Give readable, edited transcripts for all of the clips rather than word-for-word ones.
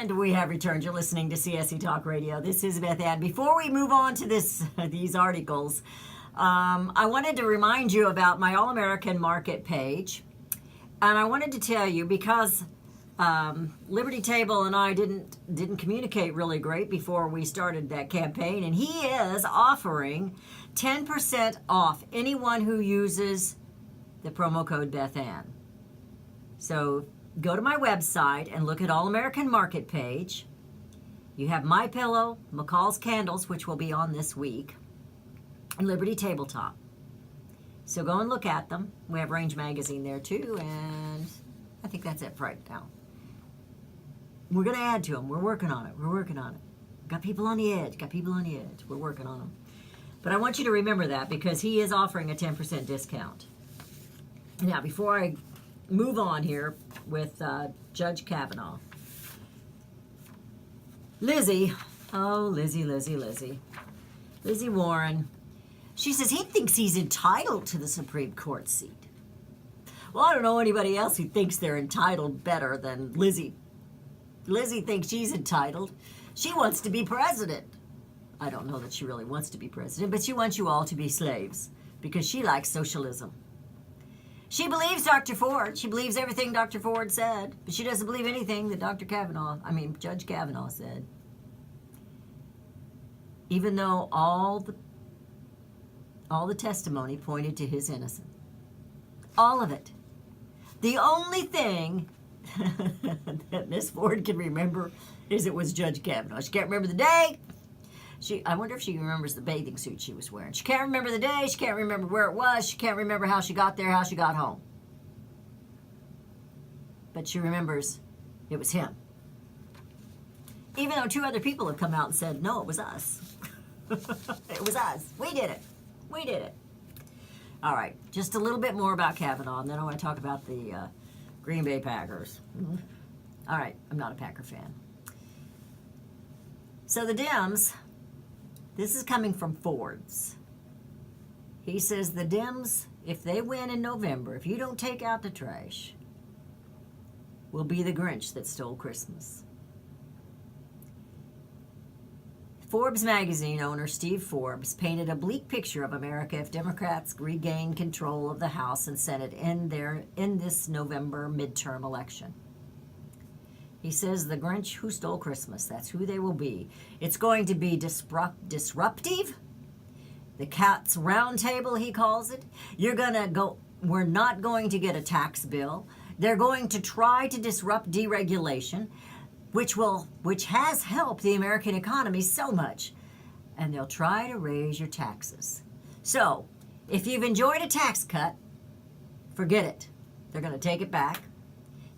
And we have returned. You're listening to CSE Talk Radio. This is Beth Ann. Before we move on to these articles, I wanted to remind you about my All-American Market page. And I wanted to tell you, because Liberty Table and I didn't communicate really great before we started that campaign, and he is offering 10% off anyone who uses the promo code Beth Ann. So go to my website and look at All American Market page. You have My Pillow, McCall's Candles, which will be on this week, and Liberty Tabletop. So go and look at them. We have Range Magazine there too, and I think that's it for right now. We're going to add to them. We're working on it. Got people on the edge. We're working on them. But I want you to remember that, because he is offering a 10% discount. Now, before I move on here with Judge Kavanaugh, Lizzie Warren, she says he thinks he's entitled to the Supreme Court seat. Well, I don't know anybody else who thinks they're entitled better than Lizzie. Lizzie thinks she's entitled. She wants to be president. I don't know that she really wants to be president, but she wants you all to be slaves because she likes socialism. She believes Dr. Ford. She believes everything Dr. Ford said, but she doesn't believe anything that Judge Kavanaugh said. Even though all the testimony pointed to his innocence. All of it. The only thing that Miss Ford can remember is it was Judge Kavanaugh. She can't remember the day. I wonder if she remembers the bathing suit she was wearing. She can't remember the day. She can't remember where it was. She can't remember how she got there, how she got home. But she remembers it was him. Even though 2 other people have come out and said, no, it was us. It was us. We did it. All right, just a little bit more about Kavanaugh, and then I want to talk about the Green Bay Packers. All right, I'm not a Packer fan. So the Dems, this is coming from Forbes. He says the Dems, if they win in November, if you don't take out the trash, will be the Grinch that stole Christmas. Forbes magazine owner Steve Forbes painted a bleak picture of America if Democrats regain control of the House and Senate in this November midterm election. He says the Grinch who stole Christmas, that's who they will be. It's going to be disruptive. The cat's round table, he calls it. We're not going to get a tax bill. They're going to try to disrupt deregulation, which has helped the American economy so much. And they'll try to raise your taxes. So, if you've enjoyed a tax cut, forget it. They're going to take it back.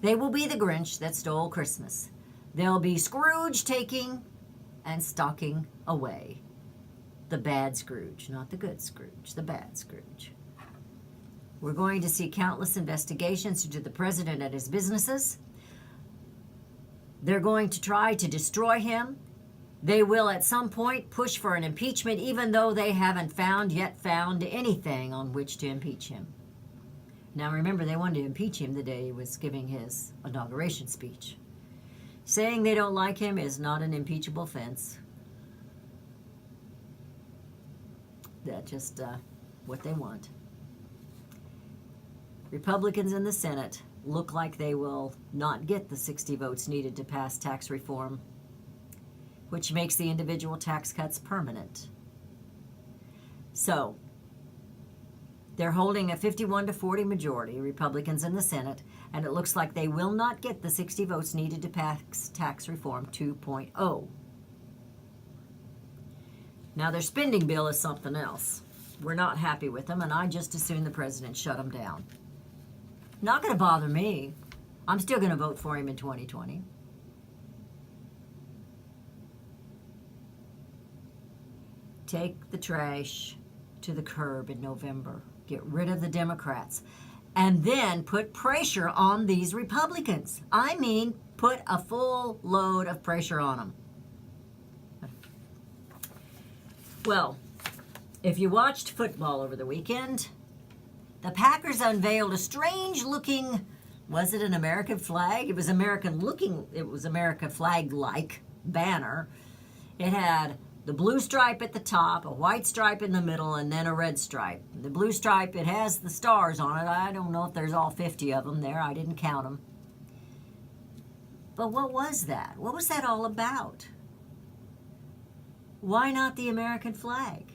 They will be the Grinch that stole Christmas. They'll be Scrooge taking and stalking away. The bad Scrooge, not the good Scrooge, the bad Scrooge. We're going to see countless investigations into the president and his businesses. They're going to try to destroy him. They will at some point push for an impeachment, even though they haven't found anything on which to impeach him. Now remember, they wanted to impeach him the day he was giving his inauguration speech. Saying they don't like him is not an impeachable offense. That's just what they want. Republicans in the Senate look like they will not get the 60 votes needed to pass tax reform, which makes the individual tax cuts permanent. So, they're holding a 51-40 majority, Republicans in the Senate, and it looks like they will not get the 60 votes needed to pass tax reform 2.0. Now, their spending bill is something else. We're not happy with them, and I just assume the president shut them down. Not going to bother me. I'm still going to vote for him in 2020. Take the trash to the curb in November. Get rid of the Democrats. And then put pressure on these Republicans. I mean, put a full load of pressure on them. Well, if you watched football over the weekend, the Packers unveiled a strange-looking Was it an American flag? It was American looking, it was American flag-like banner. It had the blue stripe at the top, a white stripe in the middle, and then a red stripe. The blue stripe, it has the stars on it. I don't know if there's all 50 of them there. I didn't count them. But what was that? What was that all about? Why not the American flag?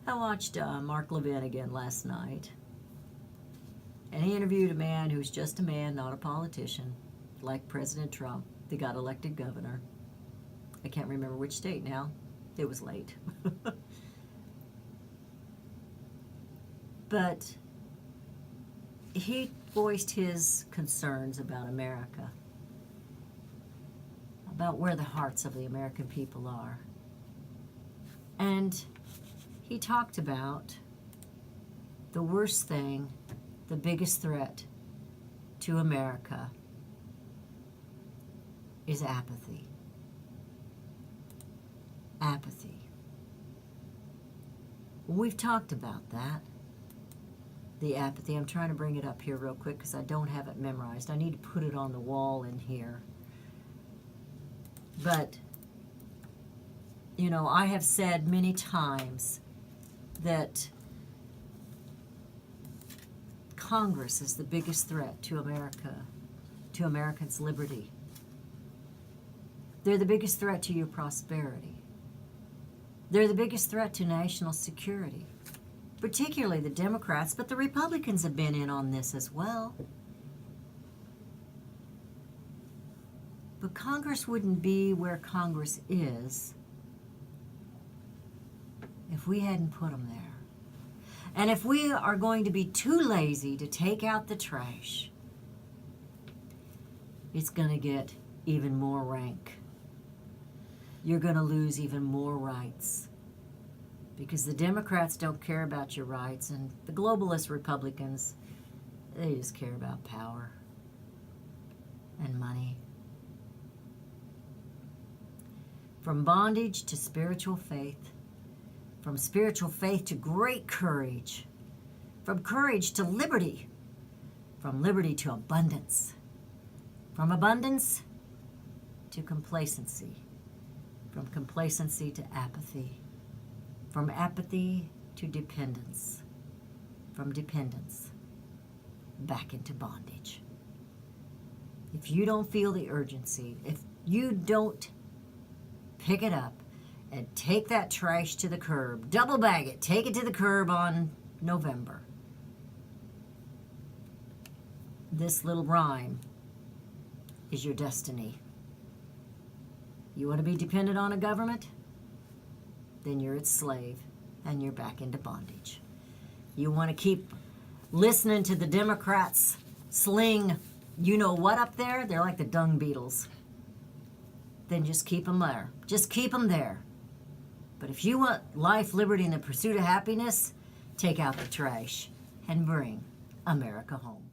I watched Mark Levin again last night. And he interviewed a man who's just a man, not a politician, like President Trump, that got elected governor. I can't remember which state now. It was late. But he voiced his concerns about America, about where the hearts of the American people are. And he talked about the worst thing, the biggest threat to America is apathy. Apathy. We've talked about that. The apathy. I'm trying to bring it up here real quick because I don't have it memorized. I need to put it on the wall in here. But, you know, I have said many times that Congress is the biggest threat to America, to Americans' liberty. They're the biggest threat to your prosperity. They're the biggest threat to national security, particularly the Democrats, but the Republicans have been in on this as well. But Congress wouldn't be where Congress is if we hadn't put them there. And if we are going to be too lazy to take out the trash, it's going to get even more rank. You're going to lose even more rights. Because the Democrats don't care about your rights, and the globalist Republicans, they just care about power and money. From bondage to spiritual faith, from spiritual faith to great courage, from courage to liberty, from liberty to abundance, from abundance to complacency, from complacency to apathy, from apathy to dependence, from dependence back into bondage. If you don't feel the urgency, if you don't pick it up and take that trash to the curb, double bag it, take it to the curb on November, this little rhyme is your destiny. You want to be dependent on a government? Then you're its slave and you're back into bondage. You want to keep listening to the Democrats sling you know what up there? They're like the dung beetles. Then just keep them there. Just keep them there. But if you want life, liberty, and the pursuit of happiness, take out the trash and bring America home.